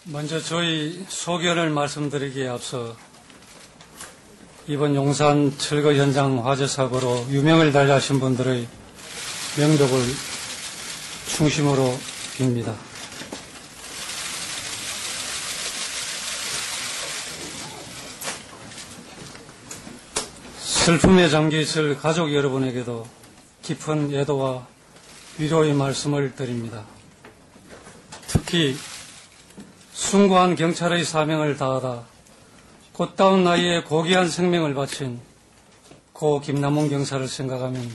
먼저 저희 소견을 말씀드리기에 앞서 이번 용산 철거 현장 화재 사고로 유명을 달리하신 분들의 명복을 충심으로 빕니다. 슬픔에 잠겨 있을 가족 여러분에게도 깊은 애도와 위로의 말씀을 드립니다. 특히 숭고한 경찰의 사명을 다하다 꽃다운 나이에 고귀한 생명을 바친 고 김남훈 경사를 생각하면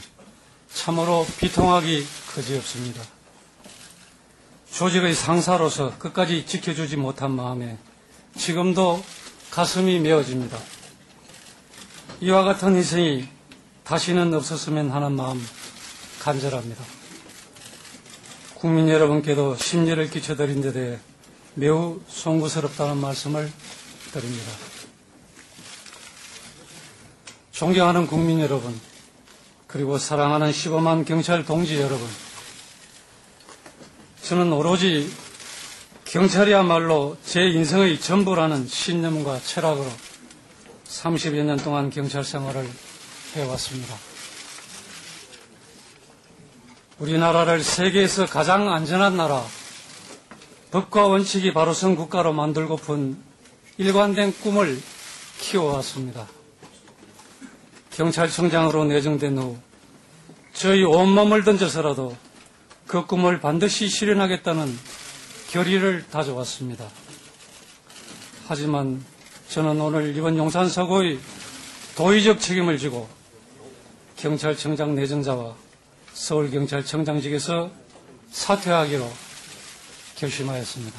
참으로 비통하기 그지없습니다. 조직의 상사로서 끝까지 지켜주지 못한 마음에 지금도 가슴이 메어집니다. 이와 같은 희생이 다시는 없었으면 하는 마음 간절합니다. 국민 여러분께도 심려를 끼쳐드린 데 대해 매우 송구스럽다는 말씀을 드립니다. 존경하는 국민 여러분, 그리고 사랑하는 15만 경찰 동지 여러분, 저는 오로지 경찰이야말로 제 인생의 전부라는 신념과 철학으로 30여 년 동안 경찰 생활을 해왔습니다. 우리나라를 세계에서 가장 안전한 나라, 법과 원칙이 바로 선 국가로 만들고픈 일관된 꿈을 키워왔습니다. 경찰청장으로 내정된 후 저희 온몸을 던져서라도 그 꿈을 반드시 실현하겠다는 결의를 다져왔습니다. 하지만 저는 오늘 이번 용산 사고의 도의적 책임을 지고 경찰청장 내정자와 서울경찰청장직에서 사퇴하기로 결심하였습니다.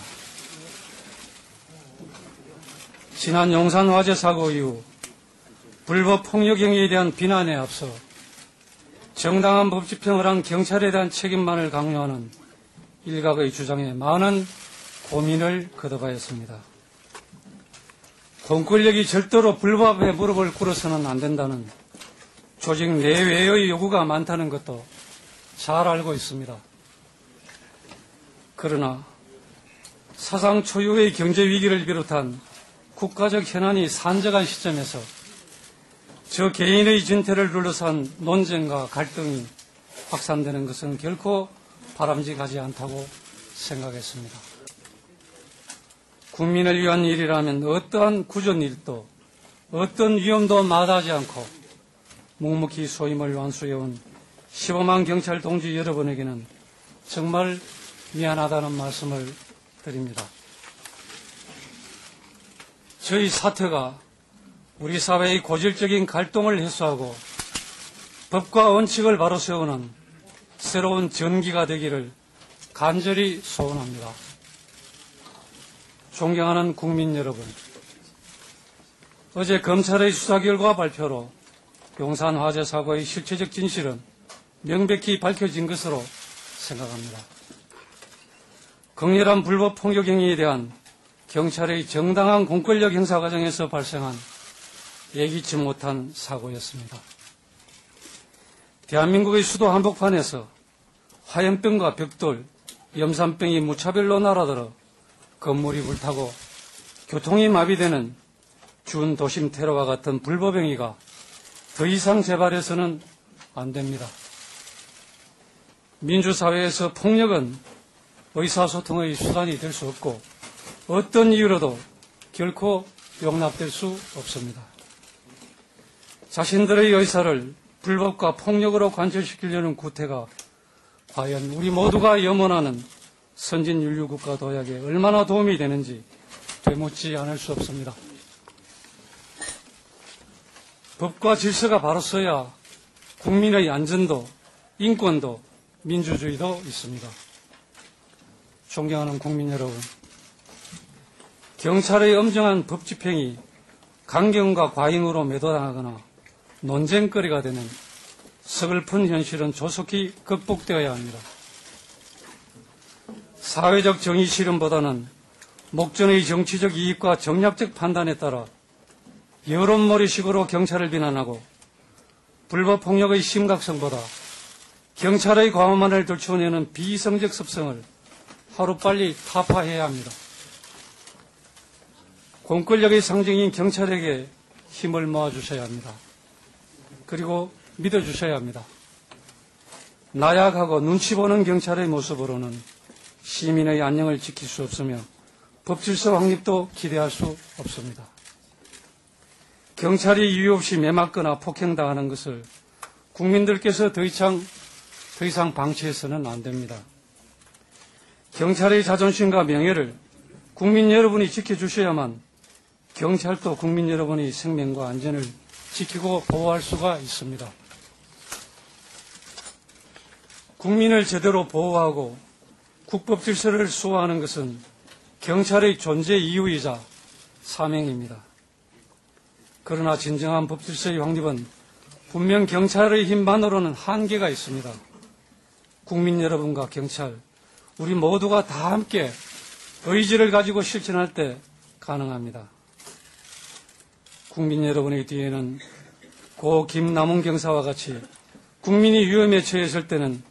지난 용산 화재 사고 이후 불법 폭력 행위에 대한 비난에 앞서 정당한 법 집행을 한 경찰에 대한 책임만을 강요하는 일각의 주장에 많은 고민을 거듭하였습니다. 공권력이 절대로 불법에 무릎을 꿇어서는 안 된다는 조직 내외의 요구가 많다는 것도 잘 알고 있습니다. 그러나 사상 초유의 경제 위기를 비롯한 국가적 현안이 산적한 시점에서 저 개인의 진퇴를 둘러싼 논쟁과 갈등이 확산되는 것은 결코 바람직하지 않다고 생각했습니다. 국민을 위한 일이라면 어떠한 구전 일도 어떤 위험도 마다하지 않고 묵묵히 소임을 완수해온 15만 경찰 동지 여러분에게는 정말 미안하다는 말씀을 드립니다. 저희 사퇴가 우리 사회의 고질적인 갈등을 해소하고 법과 원칙을 바로 세우는 새로운 전기가 되기를 간절히 소원합니다. 존경하는 국민 여러분, 어제 검찰의 수사 결과 발표로 용산 화재 사고의 실체적 진실은 명백히 밝혀진 것으로 생각합니다. 극렬한 불법 폭력 행위에 대한 경찰의 정당한 공권력 행사 과정에서 발생한 예기치 못한 사고였습니다. 대한민국의 수도 한복판에서 화염병과 벽돌, 염산병이 무차별로 날아들어 건물이 불타고 교통이 마비되는 준도심 테러와 같은 불법 행위가 더 이상 재발해서는 안 됩니다. 민주사회에서 폭력은 의사소통의 수단이 될 수 없고 어떤 이유로도 결코 용납될 수 없습니다. 자신들의 의사를 불법과 폭력으로 관철시키려는 구태가 과연 우리 모두가 염원하는 선진인류국가 도약에 얼마나 도움이 되는지 되묻지 않을 수 없습니다. 법과 질서가 바로 서야 국민의 안전도 인권도 민주주의도 있습니다. 존경하는 국민 여러분, 경찰의 엄정한 법 집행이 강경과 과잉으로 매도당하거나 논쟁거리가 되는 서글픈 현실은 조속히 극복되어야 합니다. 사회적 정의 실현보다는 목전의 정치적 이익과 정략적 판단에 따라 여론몰이식으로 경찰을 비난하고 불법 폭력의 심각성보다 경찰의 과오만을 들추어내는 비이성적 습성을 하루빨리 타파해야 합니다. 공권력의 상징인 경찰에게 힘을 모아주셔야 합니다. 그리고 믿어주셔야 합니다. 나약하고 눈치 보는 경찰의 모습으로는 시민의 안녕을 지킬 수 없으며 법질서 확립도 기대할 수 없습니다. 경찰이 이유 없이 매맞거나 폭행당하는 것을 국민들께서 더 이상 방치해서는 안 됩니다. 경찰의 자존심과 명예를 국민 여러분이 지켜주셔야만 경찰도 국민 여러분의 생명과 안전을 지키고 보호할 수가 있습니다. 국민을 제대로 보호하고 국법 질서를 수호하는 것은 경찰의 존재 이유이자 사명입니다. 그러나 진정한 법 질서의 확립은 분명 경찰의 힘만으로는 한계가 있습니다. 국민 여러분과 경찰, 우리 모두가 다 함께 의지를 가지고 실천할 때 가능합니다. 국민 여러분의 뒤에는 고 김남훈 경사와 같이 국민이 위험에 처했을 때는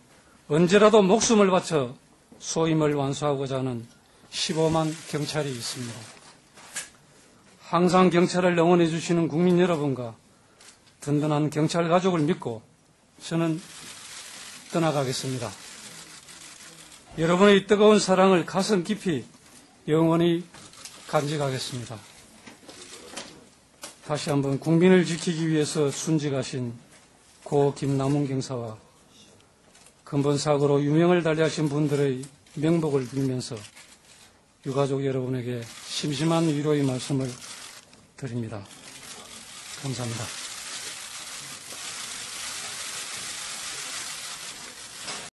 언제라도 목숨을 바쳐 소임을 완수하고자 하는 15만 경찰이 있습니다. 항상 경찰을 응원해 주시는 국민 여러분과 든든한 경찰 가족을 믿고 저는 떠나가겠습니다. 여러분의 뜨거운 사랑을 가슴 깊이 영원히 간직하겠습니다. 다시 한번 국민을 지키기 위해서 순직하신 고 김남훈 경사와 근본 사고로 유명을 달리하신 분들의 명복을 빌면서 유가족 여러분에게 심심한 위로의 말씀을 드립니다. 감사합니다.